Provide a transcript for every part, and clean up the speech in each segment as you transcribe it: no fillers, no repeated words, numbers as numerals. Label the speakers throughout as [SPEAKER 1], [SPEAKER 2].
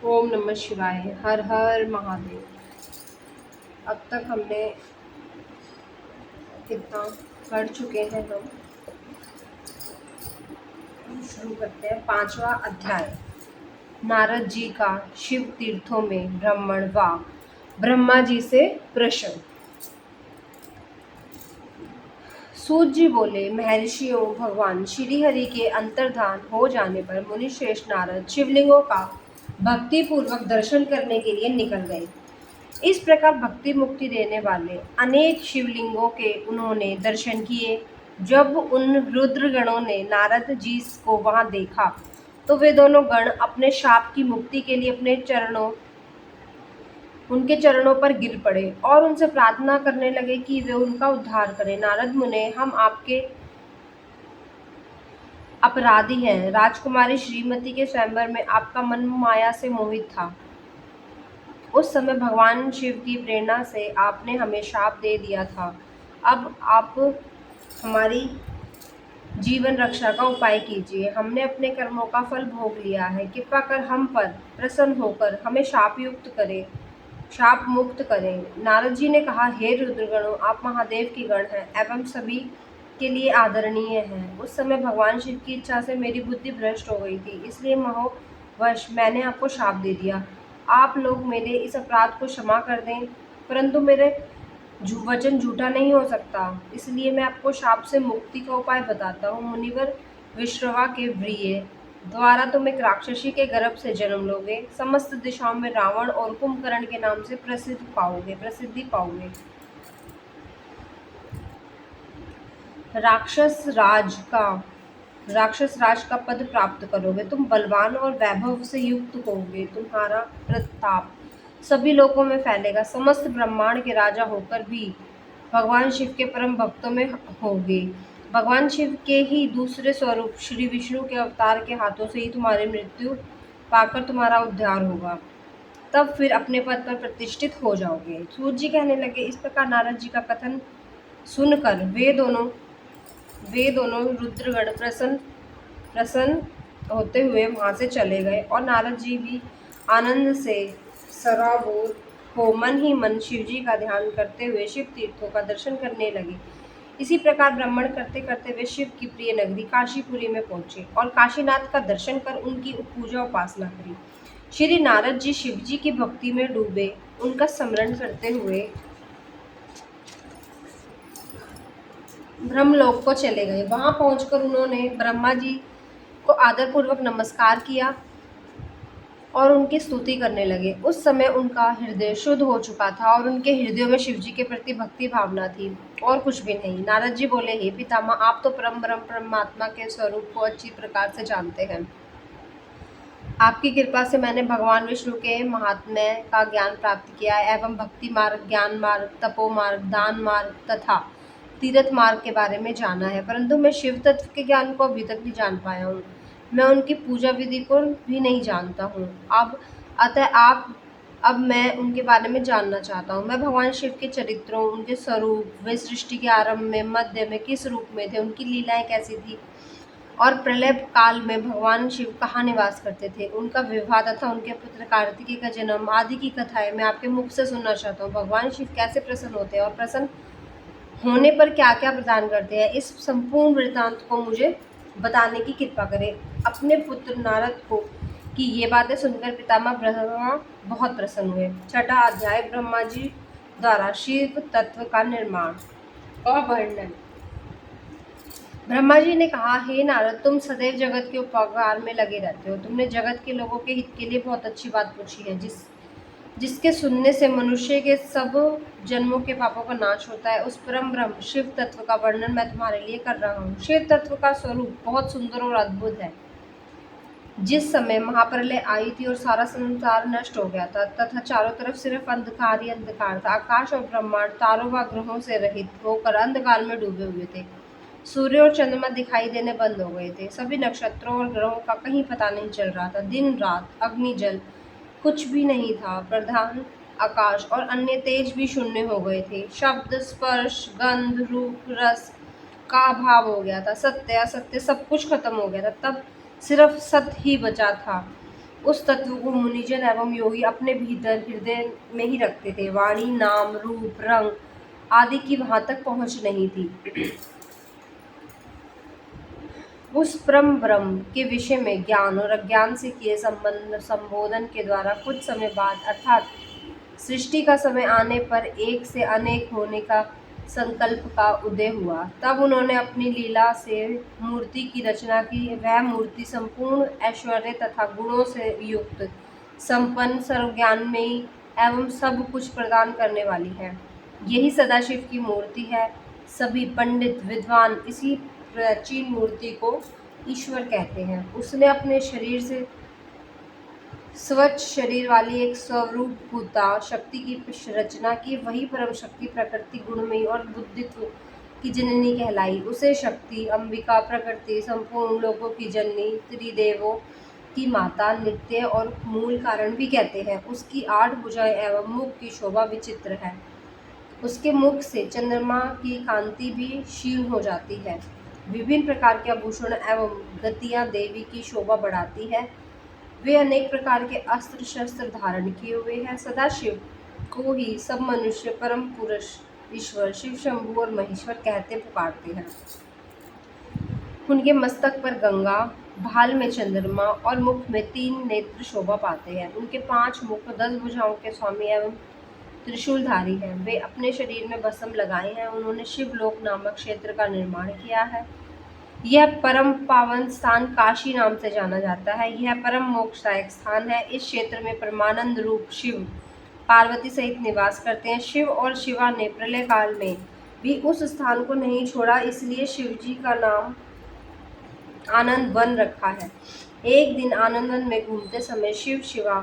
[SPEAKER 1] ओम नमः शिवाय। हर हर महादेव। अब तक हमने कितना पढ़ चुके हैं हम शुरू करते हैं। 5वां अध्याय। नारद जी का शिव तीर्थों में भ्रमण व ब्रह्मा जी से प्रश्न। सूत जी बोले, महर्षियों, भगवान श्री हरि के अंतर्धान हो जाने पर मुनिश्रेष्ठ नारद शिवलिंगों का भक्ति पूर्वक दर्शन करने के लिए निकल गए। इस प्रकार भक्ति मुक्ति देने वाले अनेक शिवलिंगों के उन्होंने दर्शन किए। जब उन रुद्रगणों ने नारद जी को वहां देखा तो वे दोनों गण अपने शाप की मुक्ति के लिए उनके चरणों पर गिर पड़े और उनसे प्रार्थना करने लगे कि वे उनका उद्धार करें। नारद मुने, हम आपके अपराधी हैं। राजकुमारी श्रीमती के स्वयंवर में आपका मन माया से मोहित था। उस समय भगवान शिव की प्रेरणा से आपने हमें शाप दे दिया था। अब आप हमारी जीवन रक्षा का उपाय कीजिए। हमने अपने कर्मों का फल भोग लिया है। कृपा कर हम पर प्रसन्न होकर हमें शाप मुक्त करें। नारद जी ने कहा, हे रुद्रगणों, आप महादेव की गण हैं एवं सभी के लिए आदरणीय हैं। उस समय भगवान शिव की इच्छा से मेरी बुद्धि भ्रष्ट हो गई थी, इसलिए मोहवश मैंने आपको शाप दे दिया। आप लोग मेरे इस अपराध को क्षमा कर दें, परंतु मेरे वचन झूठा नहीं हो सकता, इसलिए मैं आपको शाप से मुक्ति का उपाय बताता हूँ। मुनिवर विश्रवा के प्रिय द्वारा तुम एक राक्षसी के गर्भ से जन्म लोगे। समस्त दिशाओं में रावण और कुंभकर्ण के नाम से प्रसिद्धि पाओगे। राक्षस राज का पद प्राप्त करोगे। तुम बलवान और वैभव से युक्त होगे। तुम्हारा प्रताप सभी लोकों में फैलेगा। समस्त ब्रह्मांड के राजा होकर भी भगवान शिव के परम भक्तों में होगे। भगवान शिव के ही दूसरे स्वरूप श्री विष्णु के अवतार के हाथों से ही तुम्हारी मृत्यु पाकर तुम्हारा उद्धार होगा। तब फिर अपने पद पर प्रतिष्ठित हो जाओगे। सूत जी कहने लगे, इस प्रकार नारद जी का कथन सुनकर वे दोनों रुद्रगण प्रसन्न होते हुए वहां से चले गए और नारद जी भी आनंद से सराबोर हो मन ही मन शिव जी का ध्यान करते हुए शिव तीर्थों का दर्शन करने लगे। इसी प्रकार भ्रमण करते करते वे शिव की प्रिय नगरी काशीपुरी में पहुंचे और काशीनाथ का दर्शन कर उनकी पूजा उपासना करी। श्री नारद जी शिव जी की भक्ति में डूबे उनका स्मरण करते हुए ब्रह्मलोक को चले गए। वहां पहुंचकर उन्होंने ब्रह्मा जी को आदरपूर्वक नमस्कार किया और उनकी स्तुति करने लगे। उस समय उनका हृदय शुद्ध हो चुका था और उनके हृदयों में शिव जी के प्रति भक्ति भावना थी, और कुछ भी नहीं। नारद जी बोले, हे पितामह, आप तो परम ब्रह्म परमात्मा के स्वरूप को अच्छी प्रकार से जानते हैं। आपकी कृपा से मैंने भगवान विष्णु के महात्म्य का ज्ञान प्राप्त किया है एवं भक्ति मार्ग, ज्ञान मार्ग, तपो मार्ग, दान मार्ग तथा तीर्थ मार्ग के बारे में जाना है, परंतु मैं शिव तत्व के ज्ञान को अभी तक नहीं जान पाया हूँ। मैं उनकी पूजा विधि को भी नहीं जानता हूँ। अब मैं उनके बारे में जानना चाहता हूँ। मैं भगवान शिव के चरित्रों, उनके स्वरूप, वे सृष्टि के आरंभ में, मध्य में किस रूप में थे, उनकी लीलाएं कैसी थी और प्रलय काल में भगवान शिव कहाँ निवास करते थे, उनका विवाह तथा उनके पुत्र कार्तिकेय का जन्म आदि की कथाएं मैं आपके मुख से सुनना चाहता हूँ। भगवान शिव कैसे प्रसन्न होते हैं और प्रसन्न होने पर क्या क्या प्रदान करते हैं, इस संपूर्ण वृत्तांत को मुझे बताने की कृपा करें। अपने पुत्र नारद को कि ये बातें सुनकर पितामह ब्रह्मा बहुत प्रसन्न हुए। 6वां अध्याय। ब्रह्मा जी द्वारा शिव तत्व का निर्माण और वर्णन। ब्रह्मा जी ने कहा, हे नारद, तुम सदैव जगत के उपकार में लगे रहते हो। तुमने जगत के लोगों के हित के लिए बहुत अच्छी बात पूछी है, जिसके सुनने से मनुष्य के सब जन्मों के पापों का नाश होता है। उस परम ब्रह्म शिव तत्व का वर्णन मैं तुम्हारे लिए कर रहा हूँ। शिव तत्व का स्वरूप बहुत सुंदर और अद्भुत है। जिस समय महाप्रलय आई थी और सारा संसार नष्ट हो गया था तथा चारों तरफ सिर्फ अंधकार ही अंधकार था, आकाश और ब्रह्मांड तारों व ग्रहों से रहित होकर अंधकार में डूबे हुए थे। सूर्य और चंद्रमा दिखाई देने बंद हो गए थे। सभी नक्षत्रों और ग्रहों का कहीं पता नहीं चल रहा था। दिन रात, अग्नि जल कुछ भी नहीं था। प्रधान आकाश और अन्य तेज भी शून्य हो गए थे। शब्द, स्पर्श, गंध, रूप, रस का अभाव हो गया था। सत्य असत्य सब कुछ खत्म हो गया था। तब सिर्फ सत्य ही बचा था। उस तत्व को मुनिजन एवं योगी अपने भीतर हृदय में ही रखते थे। वाणी, नाम, रूप, रंग आदि की वहां तक पहुंच नहीं थी। उस परम ब्रह्म के विषय में ज्ञान और अज्ञान से किए संबंध संबोधन के द्वारा कुछ समय बाद अर्थात सृष्टि का समय आने पर एक से अनेक होने का संकल्प का उदय हुआ। तब उन्होंने अपनी लीला से मूर्ति की रचना की। वह मूर्ति संपूर्ण ऐश्वर्य तथा गुणों से युक्त, संपन्न, सर्वज्ञानमयी एवं सब कुछ प्रदान करने वाली है। यही सदाशिव की मूर्ति है। सभी पंडित विद्वान इसी प्राचीन मूर्ति को ईश्वर कहते हैं। उसने अपने शरीर से स्वच्छ शरीर वाली एक स्वरूपभूता शक्ति की रचना की। वही परम शक्ति प्रकृति, गुणमयी और बुद्धित्व की जननी कहलाई। उसे शक्ति, अंबिका, प्रकृति, संपूर्ण लोकों की जननी, त्रिदेवों की माता, नित्य और मूल कारण भी कहते हैं। उसकी 8 भुजाएं एवं मुख की शोभा विचित्र है। उसके मुख से चंद्रमा की कांति भी क्षीण हो जाती है। विभिन्न प्रकार के आभूषण एवं गतियां देवी की शोभा बढ़ाती है। वे अनेक प्रकार के अस्त्र शस्त्र धारण किए हुए हैं। सदाशिव को ही सब मनुष्य परम पुरुष ईश्वर शिव शंभु और महेश्वर कहते पुकारते हैं। उनके मस्तक पर गंगा, भाल में चंद्रमा और मुख में 3 नेत्र शोभा पाते हैं। उनके 5 मुख, 10 भुजाओं के स्वामी एवं त्रिशूलधारी हैं। वे अपने शरीर में भस्म लगाए हैं। उन्होंने शिवलोक नामक क्षेत्र का निर्माण किया है। यह परम पावन स्थान काशी नाम से जाना जाता है। यह परम मोक्षदायक स्थान है। इस क्षेत्र में परमानंद रूप शिव पार्वती सहित निवास करते हैं। शिव और शिवा ने प्रलय काल में भी उस स्थान को नहीं छोड़ा, इसलिए शिवजी का नाम आनंद वन रखा है। एक दिन आनंद वन में घूमते समय शिव शिवा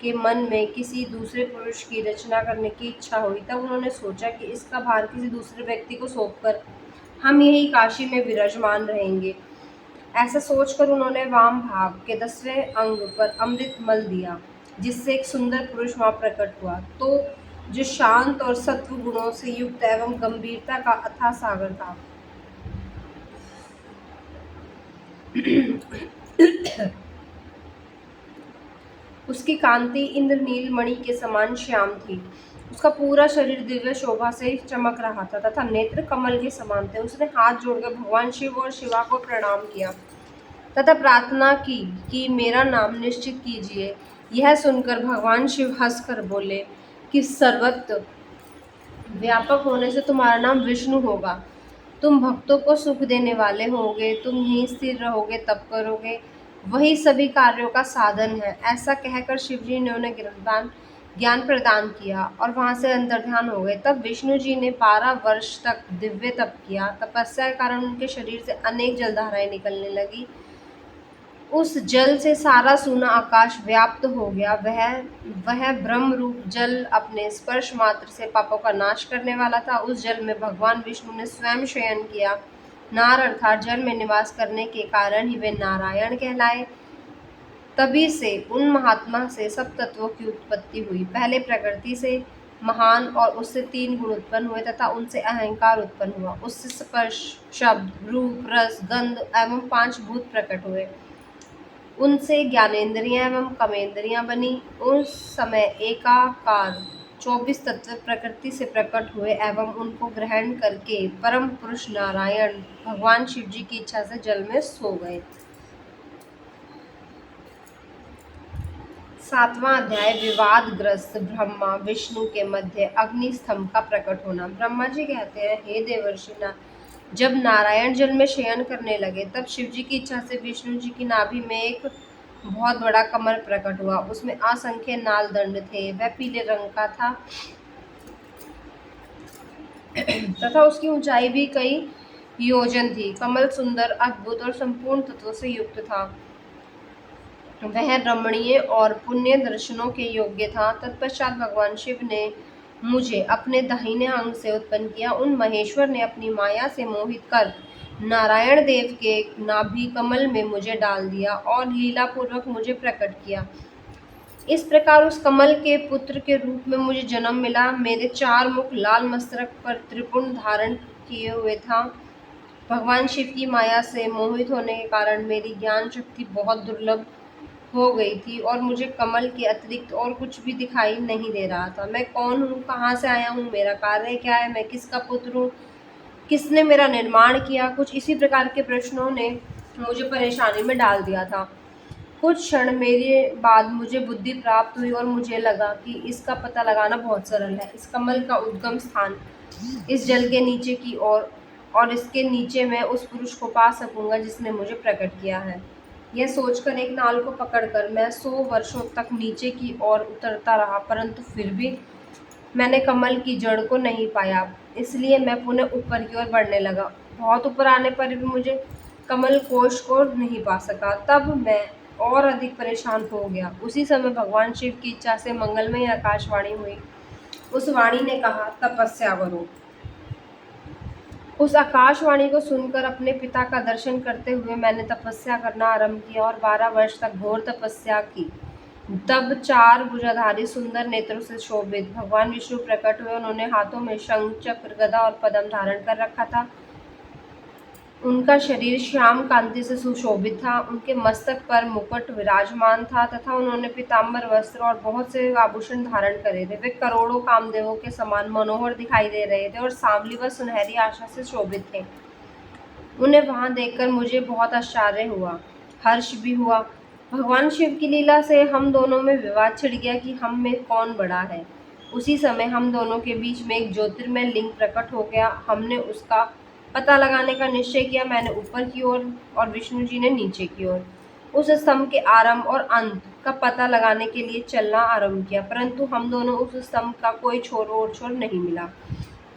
[SPEAKER 1] के मन में किसी दूसरे पुरुष की रचना करने की इच्छा हुई। तब उन्होंने सोचा कि इसका भार किसी दूसरे व्यक्ति को सौंपकर हम यही काशी में विराजमान रहेंगे। ऐसा सोचकर उन्होंने वाम भाग के 10वें अंग पर अमृत मल दिया, जिससे एक सुंदर पुरुष वहां प्रकट हुआ, तो जो शांत और सत्व गुणों से युक्त एवं गंभीरता का अथाह सागर था। उसकी कांति इंद्रनील मणि के समान श्याम थी। उसका पूरा शरीर दिव्य शोभा से चमक रहा था तथा नेत्र कमल के समान थे। उसने हाथ जोड़कर भगवान शिव और शिवा को प्रणाम किया तथा प्रार्थना की कि मेरा नाम निश्चित कीजिए। यह सुनकर भगवान शिव हंसकर बोले कि सर्वत्र व्यापक होने से तुम्हारा नाम विष्णु होगा। तुम भक्तों को सुख देने वाले होगे। तुम यहीं स्थिर रहोगे, तप करोगे, वही सभी कार्यों का साधन है। ऐसा कहकर शिवजी ने उन्हें ज्ञान प्रदान किया और वहां से अंतर्ध्यान हो गए। तब विष्णु जी ने 12 वर्ष तक दिव्य तप किया। तपस्या के कारण उनके शरीर से अनेक जलधाराएं निकलने लगी। उस जल से सारा सूना आकाश व्याप्त हो गया। वह ब्रह्म रूप जल अपने स्पर्श मात्र से पापों का नाश करने वाला था। उस जल में भगवान विष्णु ने स्वयं शयन किया। नार अर्थात जल में निवास करने के कारण ही वे नारायण कहलाए। तभी से उन महात्मा से सब तत्वों की उत्पत्ति हुई। पहले प्रकृति से महान और उससे 3 गुण उत्पन्न हुए तथा उनसे अहंकार उत्पन्न हुआ। उससे स्पर्श, शब्द, रूप, रस, गंध एवं 5 भूत प्रकट हुए। उनसे ज्ञानेंद्रियां एवं कर्मेंद्रियां बनी। उस समय एकाकार 24 तत्व प्रकृति से प्रकट हुए एवं उनको ग्रहण करके परम पुरुष नारायण भगवान शिव जी की इच्छा से जल में सो गए। 7वां अध्याय विवादग्रस्त ब्रह्मा विष्णु के मध्य अग्नि स्तंभ का प्रकट होना। ब्रह्मा जी कहते हैं, हे देवर्षि, जब नारायण जल में शयन करने लगे तब शिवजी की इच्छा से विष्णु जी की नाभि में एक बहुत बड़ा कमल प्रकट हुआ। उसमें असंख्य नाल दंड थे। वह पीले रंग का था तथा उसकी ऊंचाई भी कई योजन थी। कमल सुंदर, अद्भुत और संपूर्ण तत्वों से युक्त था। वह रमणीय और पुण्य दर्शनों के योग्य था। तत्पश्चात भगवान शिव ने मुझे अपने दाहिने अंग से उत्पन्न किया। उन महेश्वर ने अपनी माया से मोहित कर नारायण देव के नाभि कमल में मुझे डाल दिया और लीला पूर्वक मुझे प्रकट किया। इस प्रकार उस कमल के पुत्र के रूप में मुझे जन्म मिला। मेरे 4 मुख, लाल मस्तक पर त्रिपुंड धारण किए हुए था। भगवान शिव की माया से मोहित होने के कारण मेरी ज्ञान शक्ति बहुत दुर्लभ हो गई थी और मुझे कमल के अतिरिक्त और कुछ भी दिखाई नहीं दे रहा था। मैं कौन हूँ, कहाँ से आया हूँ, मेरा कार्य क्या है, मैं किसका पुत्र हूँ, किसने मेरा निर्माण किया, कुछ इसी प्रकार के प्रश्नों ने मुझे परेशानी में डाल दिया था। कुछ क्षण मेरे बाद मुझे बुद्धि प्राप्त हुई और मुझे लगा कि इसका पता लगाना बहुत सरल है। इस कमल का उद्गम स्थान इस जल के नीचे की ओर और इसके नीचे मैं उस पुरुष को पा सकूंगा जिसने मुझे प्रकट किया है। यह सोचकर एक नाल को पकड़कर मैं 100 वर्षों तक नीचे की ओर उतरता रहा, परंतु फिर भी मैंने कमल की जड़ को नहीं पाया। इसलिए मैं पुनः ऊपर की ओर बढ़ने लगा। बहुत ऊपर आने पर भी मुझे कमल कोश को नहीं पा सका। तब मैं और अधिक परेशान हो गया। उसी समय भगवान शिव की इच्छा से मंगलमय आकाशवाणी हुई। उस वाणी ने कहा, तपस्या करो। उस आकाशवाणी को सुनकर अपने पिता का दर्शन करते हुए मैंने तपस्या करना आरंभ किया और 12 वर्ष तक घोर तपस्या की। तब 4 भुजाधारी सुंदर नेत्रों से शोभित भगवान विष्णु प्रकट हुए। उन्होंने हाथों में शंख, चक्र, गदा और पद्म धारण कर रखा था। उनका शरीर श्याम कांति से सुशोभित था। उनके मस्तक पर मुकुट विराजमान था तथा उन्होंने पीताम्बर वस्त्र और बहुत से आभूषण धारण करे थे। वे करोड़ों कामदेवों के समान मनोहर दिखाई दे रहे थे और सांवली व सुनहरी आशा से शोभित थे। उन्हें वहां देखकर मुझे बहुत आश्चर्य हुआ, हर्ष भी हुआ। भगवान शिव की लीला से हम दोनों में विवाद छिड़ गया कि हम में कौन बड़ा है। उसी समय हम दोनों के बीच में एक ज्योतिर्मय लिंग प्रकट हो गया। हमने उसका पता लगाने का निश्चय किया। मैंने ऊपर की ओर और विष्णु जी ने नीचे की ओर। उस स्तंभ के आरंभ और अंत का पता लगाने के लिए चलना आरंभ किया, परंतु हम दोनों उस स्तंभ का कोई छोर और छोर नहीं मिला।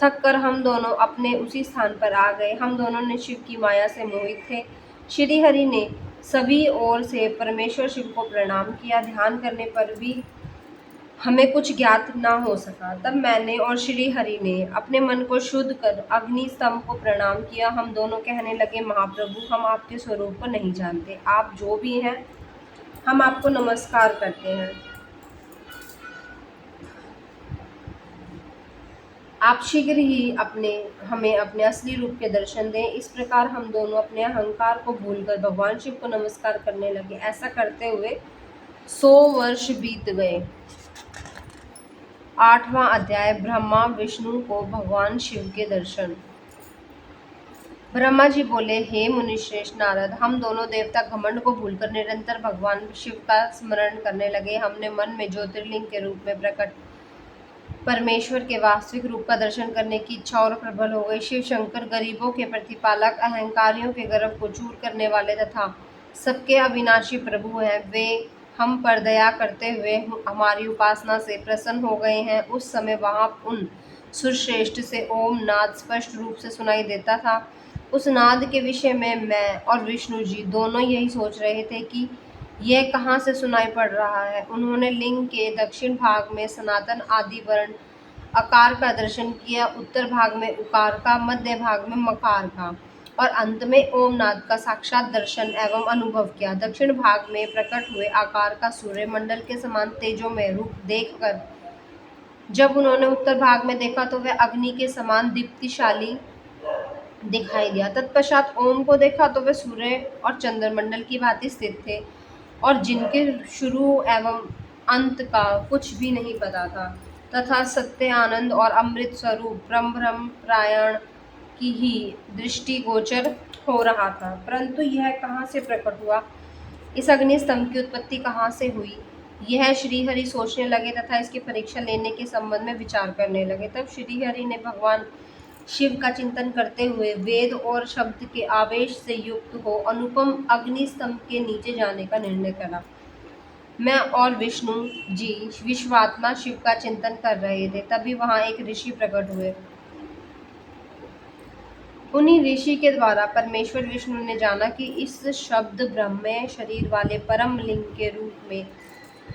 [SPEAKER 1] थक कर हम दोनों अपने उसी स्थान पर आ गए। हम दोनों ने शिव की माया से मोहित थे। श्री हरि ने सभी ओर से परमेश्वर शिव को प्रणाम किया। ध्यान करने पर भी हमें कुछ ज्ञात न हो सका। तब मैंने और श्री हरि ने अपने मन को शुद्ध कर अग्नि स्तंभ को प्रणाम किया। हम दोनों कहने लगे, महाप्रभु, हम आपके स्वरूप को नहीं जानते। आप जो भी हैं, हम आपको नमस्कार करते हैं। आप शीघ्र ही हमें अपने असली रूप के दर्शन दें। इस प्रकार हम दोनों अपने अहंकार को भूलकर भगवान शिव को नमस्कार करने लगे। ऐसा करते हुए 100 वर्ष बीत गए। 8वां अध्याय, ब्रह्मा विष्णु को भगवान शिव के दर्शन। ब्रह्मा जी बोले, हे मुनिश्रेष्ठ नारद, हम दोनों देवता घमंड को भूलकर निरंतर भगवान शिव का स्मरण करने लगे। हमने मन में ज्योतिर्लिंग के रूप में प्रकट परमेश्वर के वास्तविक रूप का दर्शन करने की इच्छा और प्रबल हो गई। शिव शंकर गरीबों के प्रतिपालक, अहंकारियों के गर्व को चूर करने वाले तथा सबके अविनाशी प्रभु हैं। वे हम पर दया करते हुए हमारी उपासना से प्रसन्न हो गए हैं। उस समय वहां उन सुरश्रेष्ठ से ओम नाद स्पष्ट रूप से सुनाई देता था। उस नाद के विषय में मैं और विष्णु जी दोनों यही सोच रहे थे कि यह कहाँ से सुनाई पड़ रहा है। उन्होंने लिंग के दक्षिण भाग में सनातन आदि वर्ण आकार का दर्शन किया, उत्तर भाग में उकार का, मध्य भाग में मकार का और अंत में ओमनाद का साक्षात दर्शन एवं अनुभव किया। दक्षिण भाग में प्रकट हुए आकार का सूर्य मंडल के समान तेजोमय रूप देखकर जब उन्होंने उत्तर भाग में देखा तो वह अग्नि के समान दीप्तिशाली दिखाई दिया। तत्पश्चात ओम को देखा तो वे सूर्य और चंद्रमंडल की भांति स्थित थे और जिनके शुरू एवं अंत का कुछ भी नहीं पता था तथा सत्य, आनंद और अमृत स्वरूप ब्रह्म प्रायण की ही दृष्टि गोचर हो रहा था। परंतु यह कहाँ से प्रकट हुआ, इस अग्नि स्तंभ की उत्पत्ति कहाँ से हुई, यह श्रीहरि सोचने लगे तथा इसकी परीक्षा लेने के संबंध में विचार करने लगे। तब श्रीहरि ने भगवान शिव का चिंतन करते हुए वेद और शब्द के आवेश से युक्त हो अनुपम अग्नि स्तंभ के नीचे जाने का निर्णय करा। मैं और विष्णु जी विश्वात्मा शिव का चिंतन कर रहे थे। तभी वहां एक ऋषि प्रकट हुए। उन्हीं ऋषि के द्वारा परमेश्वर विष्णु ने जाना कि इस शब्द ब्रह्ममय शरीर वाले परम लिंग के रूप में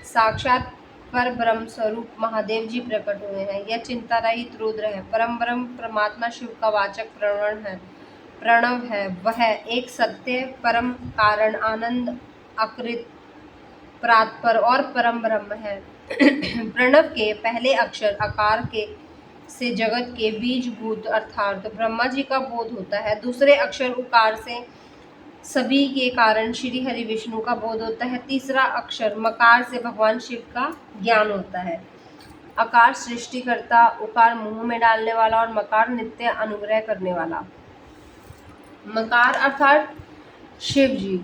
[SPEAKER 1] साक्षात पर ब्रह्म स्वरूप महादेव जी प्रकट हुए हैं। यह चिंता रहित रुद्र है, परम ब्रह्म परमात्मा शिव का वाचक प्रणव है। वह एक सत्य, परम कारण, आनंद, अकृत, प्रातपर और परम ब्रह्म है। प्रणव के पहले अक्षर आकार के से जगत के बीजभूत अर्थात ब्रह्मा जी का बोध होता है। दूसरे अक्षर उकार से सभी के कारण श्री हरि विष्णु का बोध होता है। तीसरा अक्षर मकार से भगवान शिव का ज्ञान होता है। अकार सृष्टिकर्ता, उकार मुंह में डालने वाला और मकार नित्य अनुग्रह करने वाला। मकार अर्थात शिव जी,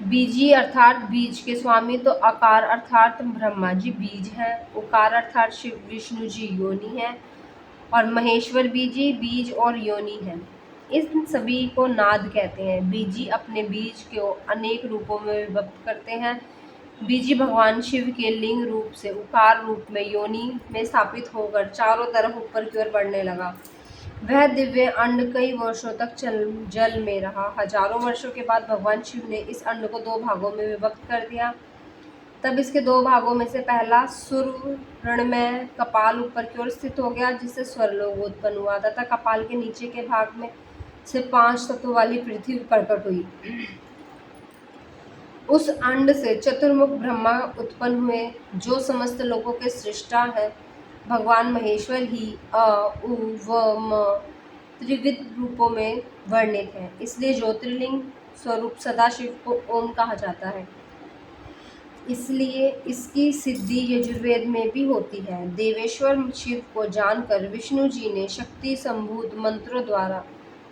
[SPEAKER 1] बीजी अर्थात बीज के स्वामी, तो अकार अर्थात ब्रह्मा जी बीज है, उकार अर्थात शिव विष्णु जी योनि है, और महेश्वर बीजी बीज और योनि है। इन सभी को नाद कहते हैं। बीजी अपने बीज को अनेक रूपों में विभक्त करते हैं। बीजी भगवान शिव के लिंग रूप से उकार रूप में योनि में स्थापित होकर चारों तरफ ऊपर की ओर बढ़ने लगा। वह दिव्य अंड कई वर्षों तक जल में रहा। हजारों वर्षों के बाद भगवान शिव ने इस अंड को दो भागों में विभक्त कर दिया। तब इसके दो भागों में से पहला सुवर्णमय कपाल ऊपर की ओर स्थित हो गया, जिससे स्वर्लोक उत्पन्न हुआ, तथा कपाल के नीचे के भाग में से 5 तत्वों वाली पृथ्वी प्रकट हुई। उस अंड से चतुर्मुख ब्रह्मा उत्पन्न हुए, जो समस्त लोकों के सृष्टा है। भगवान महेश्वर ही अ, उ, व, म त्रिविध रूपों में वर्णित है। इसलिए ज्योतिर्लिंग स्वरूप सदाशिव को ओम कहा जाता है। इसलिए इसकी सिद्धि यजुर्वेद में भी होती है। देवेश्वर शिव को जानकर विष्णु जी ने शक्ति संभूत मंत्रों द्वारा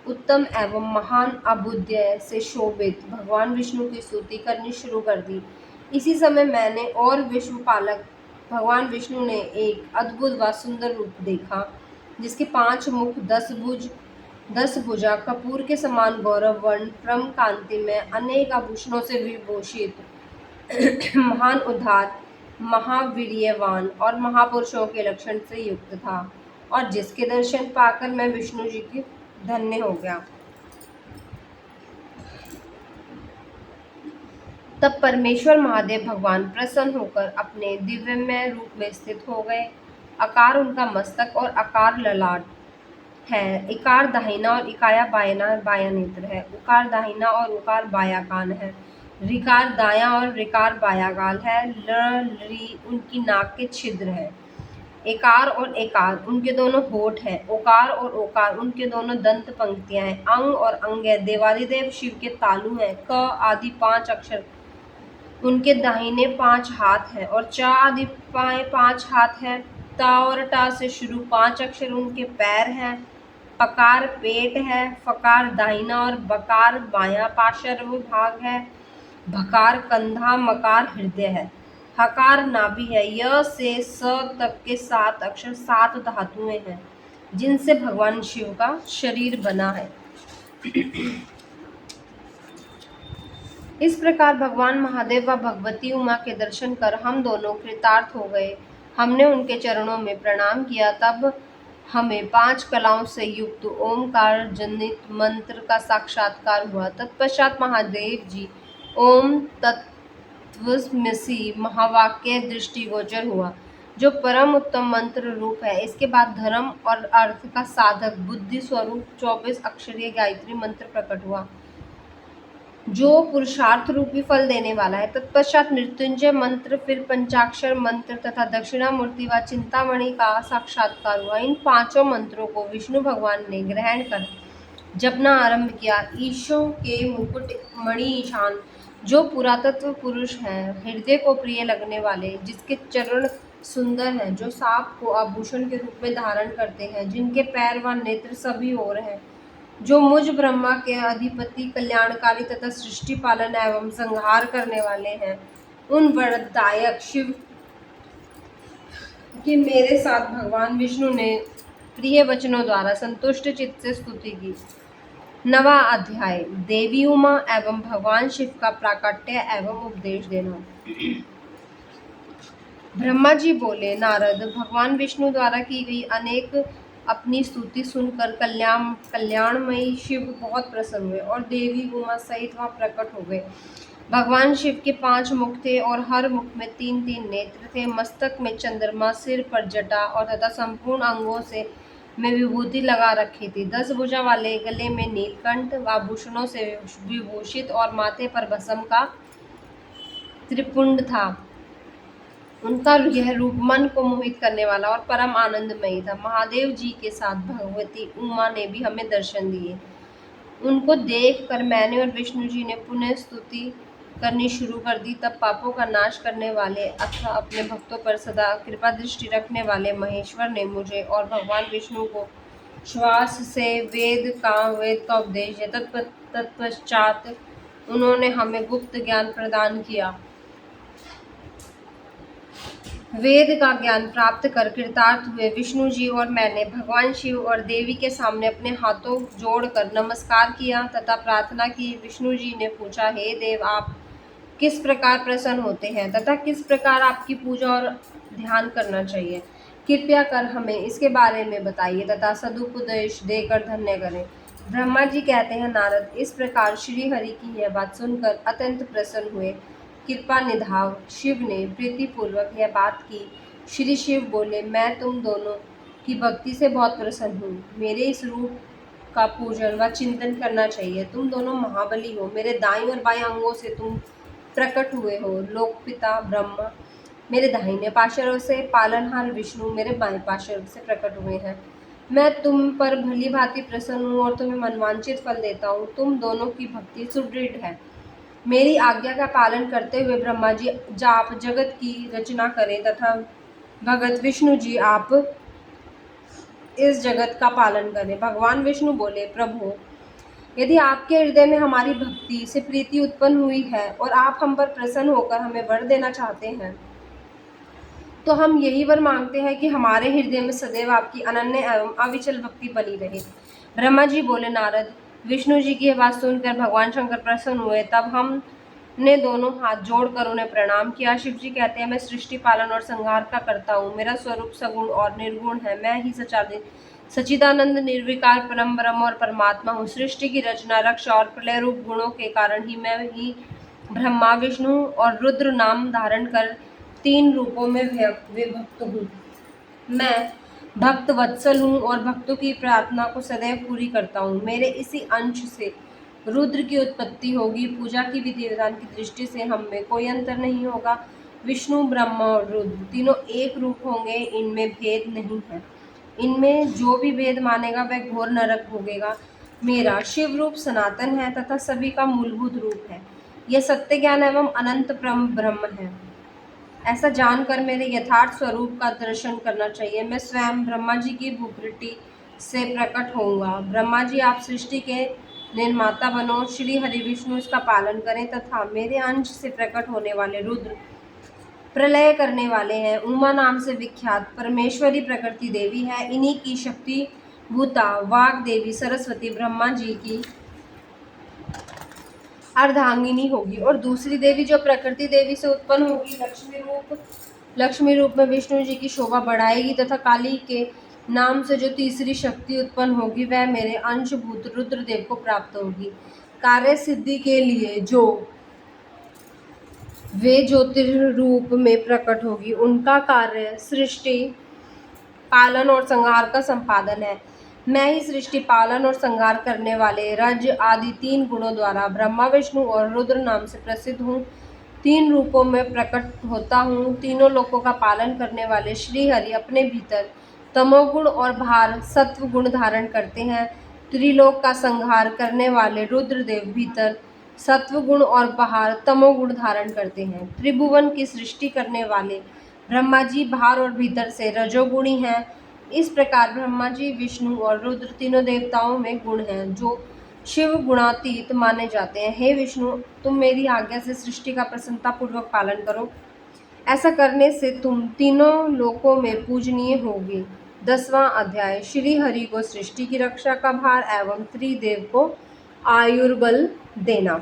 [SPEAKER 1] उत्तम एवं महान अभ्युदय से शोभित भगवान विष्णु की स्तुति करनी शुरू कर दी। इसी समय मैंने और विश्व पालक भगवान विष्णु ने एक अद्भुत व सुंदर रूप देखा, जिसके 5 मुख, 10 भुज, 10 भुजा, कपूर के समान गौरव वर्ण, परम कांति में अनेक आभूषणों से विभूषित, महान उदार, महावीर्यवान और महापुरुषों के लक्षण से युक्त था, और जिसके दर्शन पाकर मैं विष्णु जी की धन्य हो गया। तब परमेश्वर महादेव भगवान प्रसन्न होकर अपने दिव्यमय रूप में स्थित हो गए। आकार उनका मस्तक और आकार ललाट है। इकार दाहिना और इकाया बायां नेत्र है। उकार दाहिना और उकार बायां कान है। ऋकार दायां और ऋकार बायां गाल है। री उनकी नाक के छिद्र है। एकार और एकार उनके दोनों होठ हैं। ओकार और ओकार उनके दोनों दंत पंक्तियां हैं। अंग और अंग है। देवादिदेव शिव के तालु हैं। क आदि 5 अक्षर उनके दाहिने 5 हाथ हैं, और च आदि 5 हाथ हैं। ता और टा से शुरू 5 अक्षर उनके पैर हैं। पकार पेट है। फकार दाहिना और बकार बायां पार्श्व भाग है। भकार कंधा, मकार हृदय है। हकार नाभि है। य से स तक के 7 अक्षर 7 धातुएं हैं, जिनसे भगवान शिव का शरीर बना है। इस प्रकार भगवान महादेव व भगवती उमा के दर्शन कर हम दोनों कृतार्थ हो गए। हमने उनके चरणों में प्रणाम किया। तब हमें 5 कलाओं से युक्त ओमकार जनित मंत्र का साक्षात्कार हुआ। तत्पश्चात महादेव जी ओम तत्त्वमसि महावाक्य दृष्टिगोचर हुआ, जो परम उत्तम मंत्र रूप है। इसके बाद धर्म और अर्थ का साधक बुद्धि स्वरूप 24 अक्षरीय गायत्री मंत्र प्रकट हुआ, जो पुरुषार्थ रूपी फल देने वाला है। तत्पश्चात मृत्युंजय मंत्र, फिर पंचाक्षर मंत्र तथा दक्षिणामूर्ति व चिंतामणि का साक्षात्कार हुआ। इन 5 मंत्रों को विष्णु भगवान ने ग्रहण कर जपना आरंभ किया। ईशों के मुकुट मणि ईशान, जो पुरातत्व पुरुष हैं, हृदय को प्रिय लगने वाले, जिसके चरण सुंदर हैं, जो सांप को आभूषण के रूप में धारण करते हैं, जिनके पैर व नेत्र सभी ओर हैं, जो मुझ ब्रह्मा के अधिपति, कल्याणकारी तथा सृष्टि पालन एवं संहार करने वाले हैं, उन वरदायक शिव की मेरे साथ भगवान विष्णु ने प्रिय वचनों द्वारा संतुष्ट चित्त से स्तुति की। 9वां अध्याय देवी उमा एवं भगवान शिव का प्राकट्य एवं उपदेश देना। ब्रह्मा जी बोले, नारद, भगवान विष्णु द्वारा की गई अनेक अपनी स्तुति सुनकर कल्याणमयी शिव बहुत प्रसन्न हुए और देवी उमा सहित वहां प्रकट हो गए। भगवान शिव के 5 मुख थे और हर मुख में 3-3 नेत्र थे। मस्तक में चंद्रमा, सिर पर जटा और तथा संपूर्ण अंगों से में विभूति लगा रखी थी। 10 भुजा वाले, गले में नीलकंठ आभूषणों से विभूषित और माथे पर भस्म का त्रिपुंड था। उनका यह रूप मन को मोहित करने वाला और परम आनंदमयी था। महादेव जी के साथ भगवती उमा ने भी हमें दर्शन दिए। उनको देख कर मैंने और विष्णु जी ने पुनः स्तुति करनी शुरू कर दी। तब पापों का नाश करने वाले अथवा अपने भक्तों पर सदा कृपा दृष्टि रखने वाले महेश्वर ने मुझे और भगवान विष्णु को श्वास से वेद का उपदेश दिया। तत्पश्चात उन्होंने हमें गुप्त ज्ञान प्रदान किया। वेद का ज्ञान प्राप्त कर कृतार्थ हुए विष्णु जी और मैंने भगवान शिव और देवी के सामने अपने हाथों जोड़कर नमस्कार किया तथा प्रार्थना की। विष्णु जी ने पूछा, हे देव, आप किस प्रकार प्रसन्न होते हैं तथा किस प्रकार आपकी पूजा और ध्यान करना चाहिए? कृपया कर हमें इसके बारे में बताइए तथा सदुपदेश देकर धन्य करें। ब्रह्मा जी कहते हैं, नारद, इस प्रकार श्री हरि की यह बात सुनकर अत्यंत प्रसन्न हुए। कृपा निधाव शिव ने प्रीतिपूर्वक यह बात की। श्री शिव बोले, मैं तुम दोनों की भक्ति से बहुत प्रसन्न हूँ। मेरे इस रूप का पूजन व चिंतन करना चाहिए। तुम दोनों महाबली हो। मेरे दाईं और बाएं अंगों से तुम प्रकट हुए हो। लोकपिता ब्रह्मा मेरे दाहिने पार्श्व से, पालनहार विष्णु मेरे बाएं पार्श्व से प्रकट हुए हैं। मैं तुम पर भली भांति प्रसन्न हूँ और तुम्हें मनवांचित फल देता हूँ। तुम दोनों की भक्ति सुदृढ़ है। मेरी आज्ञा का पालन करते हुए ब्रह्मा जी आप जगत की रचना करें तथा भगत विष्णु जी आप इस जगत का पालन करें। भगवान विष्णु बोले, प्रभु, यदि आपके हृदय में हमारी भक्ति से प्रीति उत्पन्न हुई है और आप हम पर प्रसन्न होकर हमें वर देना चाहते हैं, तो हम यही वर मांगते हैं कि हमारे हृदय में सदैव आपकी अनन्य एवं अविचल भक्ति बनी रहे। ब्रह्मा जी बोले, नारद, विष्णु जी की यह बात सुनकर भगवान शंकर प्रसन्न हुए। तब हमने दोनों हाथ जोड़कर उन्हें प्रणाम किया। शिव जी कहते हैं, मैं सृष्टि पालन और संहार का करता हूँ। मेरा स्वरूप सगुण और निर्गुण है। मैं ही सच्चिदानंद निर्विकार परम ब्रह्म और परमात्मा हूँ। सृष्टि की रचना, रक्षा और प्रलय रूप गुणों के कारण ही मैं ही ब्रह्मा, विष्णु और रुद्र नाम धारण कर 3 रूपों में विभक्त हूँ। मैं भक्त वत्सल हूँ और भक्तों की प्रार्थना को सदैव पूरी करता हूँ। मेरे इसी अंश से रुद्र की उत्पत्ति होगी। पूजा की विधि विधान की दृष्टि से हम में कोई अंतर नहीं होगा। विष्णु, ब्रह्मा और रुद्र तीनों एक रूप होंगे। इनमें भेद नहीं है। इनमें जो भी भेद मानेगा वह घोर नरक भोगेगा। मेरा शिव रूप सनातन है तथा सभी का मूलभूत रूप है। यह सत्य ज्ञान एवं अनंत ब्रह्म है। ऐसा जानकर मेरे यथार्थ स्वरूप का दर्शन करना चाहिए। मैं स्वयं ब्रह्मा जी की भूपृष्टि से प्रकट होऊंगा। ब्रह्मा जी, आप सृष्टि के निर्माता बनो। श्री हरि विष्णु इसका पालन करें तथा मेरे अंश से प्रकट होने वाले रुद्र प्रलय करने वाले हैं। उमा नाम से विख्यात परमेश्वरी प्रकृति देवी है। इन्हीं की शक्ति भूता वाग देवी सरस्वती ब्रह्मा जी की अर्धांगिनी होगी और दूसरी देवी जो प्रकृति देवी से उत्पन्न होगी लक्ष्मी रूप में विष्णु जी की शोभा बढ़ाएगी तथा काली के नाम से जो तीसरी शक्ति उत्पन्न होगी वह मेरे अंशभूत रुद्रदेव को प्राप्त होगी। कार्य सिद्धि के लिए जो वे ज्योतिर्रूप में प्रकट होगी, उनका कार्य सृष्टि पालन और संहार का संपादन है। मैं ही सृष्टि पालन और संहार करने वाले रज आदि 3 गुणों द्वारा ब्रह्मा, विष्णु और रुद्र नाम से प्रसिद्ध हूँ। 3 रूपों में प्रकट होता हूँ। तीनों लोकों का पालन करने वाले श्री हरि अपने भीतर तमोगुण और बाहर सत्व गुण धारण करते हैं। त्रिलोक का संहार करने वाले रुद्रदेव भीतर सत्व गुण और बाहर तमोगुण धारण करते हैं। त्रिभुवन की सृष्टि करने वाले ब्रह्मा जी बाहर और भीतर से रजोगुणी हैं। इस प्रकार ब्रह्मा जी, विष्णु और रुद्र तीनों देवताओं में गुण हैं जो शिव गुणातीत माने जाते हैं। हे विष्णु, तुम मेरी आज्ञा से सृष्टि का प्रसन्नता पूर्वक पालन करो। ऐसा करने से तुम तीनों लोकों में पूजनीय होगे। 10वां अध्याय। श्री हरि को सृष्टि की रक्षा का भार एवं त्रिदेव को आयुर्बल देना।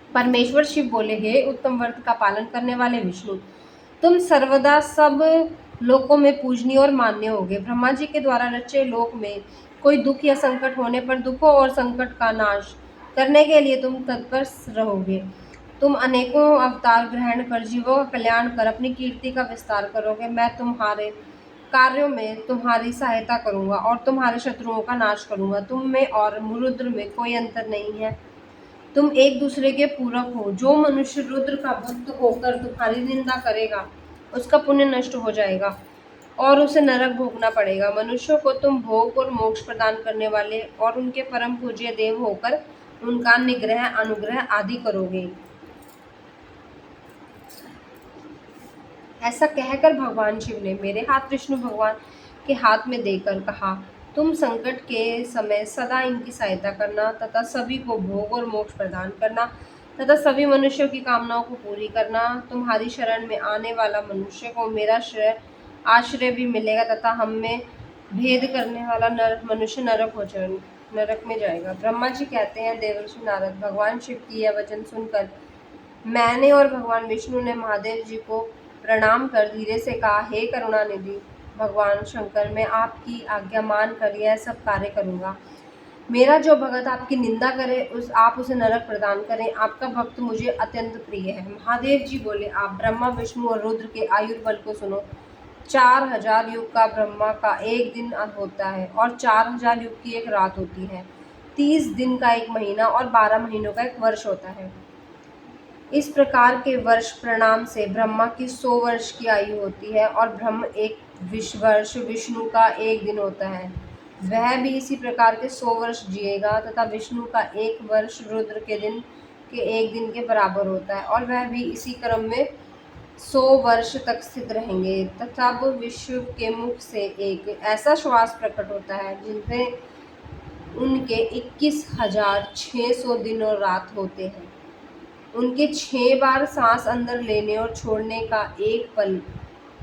[SPEAKER 1] परमेश्वर शिव बोले, हे उत्तम व्रत का पालन करने वाले विष्णु, तुम सर्वदा सब लोकों में पूजनीय और मान्य होगे। ब्रह्मा जी के द्वारा रचे लोक में कोई दुख या संकट होने पर दुखों और संकट का नाश करने के लिए तुम तत्पर रहोगे। तुम अनेकों अवतार ग्रहण कर जीवों का कल्याण कर अपनी कीर्ति का विस्तार करोगे। मैं तुम्हारे कार्यों में तुम्हारी सहायता करूंगा और तुम्हारे शत्रुओं का नाश करूंगा। तुम में और रुद्र में कोई अंतर नहीं है। तुम एक दूसरे के पूरक हो। जो मनुष्य रुद्र का भक्त होकर तुम्हारी निंदा करेगा उसका पुण्य नष्ट हो जाएगा और उसे नरक भोगना पड़ेगा। मनुष्यों को तुम भोग और मोक्ष प्रदान करने वाले और उनके परम पूज्य देव होकर उनका निग्रह अनुग्रह आदि करोगे। ऐसा कहकर भगवान शिव ने मेरे हाथ विष्णु भगवान के हाथ में देकर कहा, तुम संकट के समय सदा इनकी सहायता करना तथा सभी को भोग और मोक्ष प्रदान करना तथा सभी मनुष्यों की कामनाओं को पूरी करना। तुम्हारी शरण में आने वाला मनुष्य को मेरा आश्रय भी मिलेगा तथा हम में भेद करने वाला मनुष्य नरक में जाएगा। ब्रह्मा जी कहते हैं, देवर्षि नारद, भगवान शिव की यह वचन सुनकर मैंने और भगवान विष्णु ने महादेव जी को प्रणाम कर धीरे से कहा, हे करुणानिधि भगवान शंकर, मैं आपकी आज्ञा मान कर यह सब कार्य करूँगा। मेरा जो भगत आपकी निंदा करे आप उसे नरक प्रदान करें। आपका भक्त मुझे अत्यंत प्रिय है। महादेव जी बोले, आप ब्रह्मा विष्णु और रुद्र के आयुर्बल को सुनो। 4000 युग का ब्रह्मा का एक दिन होता है और 4000 युग की एक रात होती है। 30 दिन का एक महीना और 12 महीनों का एक वर्ष होता है। इस प्रकार के वर्ष प्रणाम से ब्रह्मा की 100 वर्ष की आयु होती है और ब्रह्म एक वर्ष विष्णु का एक दिन होता है। वह भी इसी प्रकार के 100 वर्ष जिएगा तथा विष्णु का एक वर्ष रुद्र के एक दिन के बराबर होता है और वह भी इसी क्रम में 100 वर्ष तक स्थित रहेंगे। तथा विश्व के मुख से एक ऐसा श्वास प्रकट होता है जिनसे उनके 21,600 दिन और रात होते हैं। उनके 6 बार सांस अंदर लेने और छोड़ने का एक पल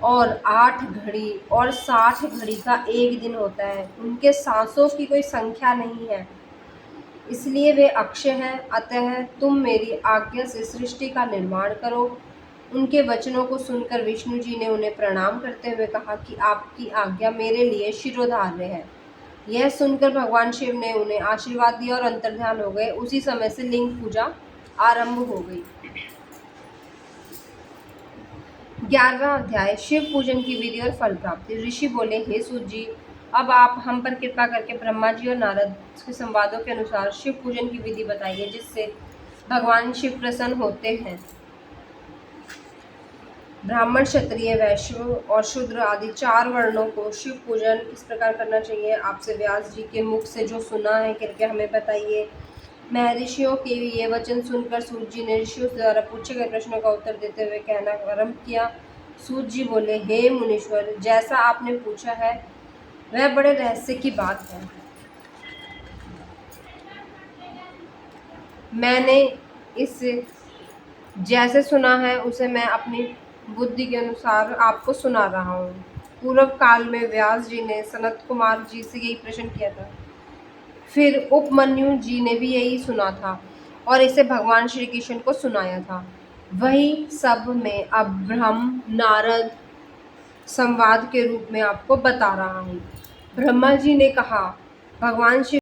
[SPEAKER 1] और 8 घड़ी और 60 घड़ी का एक दिन होता है। उनके सांसों की कोई संख्या नहीं है, इसलिए वे अक्षय हैं। अतः तुम मेरी आज्ञा से सृष्टि का निर्माण करो। उनके वचनों को सुनकर विष्णु जी ने उन्हें प्रणाम करते हुए कहा कि आपकी आज्ञा मेरे लिए शिरोधार्य है। यह सुनकर भगवान शिव ने उन्हें आशीर्वाद दिया और अंतर्ध्यान हो गए। उसी समय से लिंग पूजा आरंभ हो गई। 11वां अध्याय, शिव पूजन की विधि और फल प्राप्ति। ऋषि बोले, हे सूत जी, अब आप हम पर कृपा करके ब्रह्मा जी और नारद के संवादों के अनुसार शिव पूजन की विधि बताइए जिससे भगवान शिव प्रसन्न होते हैं। ब्राह्मण, क्षत्रिय, वैश्य और शूद्र आदि 4 वर्णों को शिव पूजन किस प्रकार करना चाहिए, आपसे व्यास जी के मुख से जो सुना है कृपया हमें बताइए। महर्षियों के ये वचन सुनकर सूत जी ने ऋषियों द्वारा पूछे गए प्रश्नों का उत्तर देते हुए कहना आरंभ किया। सूत जी बोले, हे मुनीश्वर, जैसा आपने पूछा है वह बड़े रहस्य की बात है। मैंने इस जैसे सुना है उसे मैं अपनी बुद्धि के अनुसार आपको सुना रहा हूँ। पूर्व काल में व्यास जी ने सनत कुमार जी से यही प्रश्न किया था। फिर उपमन्यु जी ने भी यही सुना था और इसे भगवान श्री कृष्ण को सुनाया था। वही सब मैं अब ब्रह्म नारद संवाद के रूप में आपको बता रहा हूँ। ब्रह्मा जी ने कहा, भगवान शिव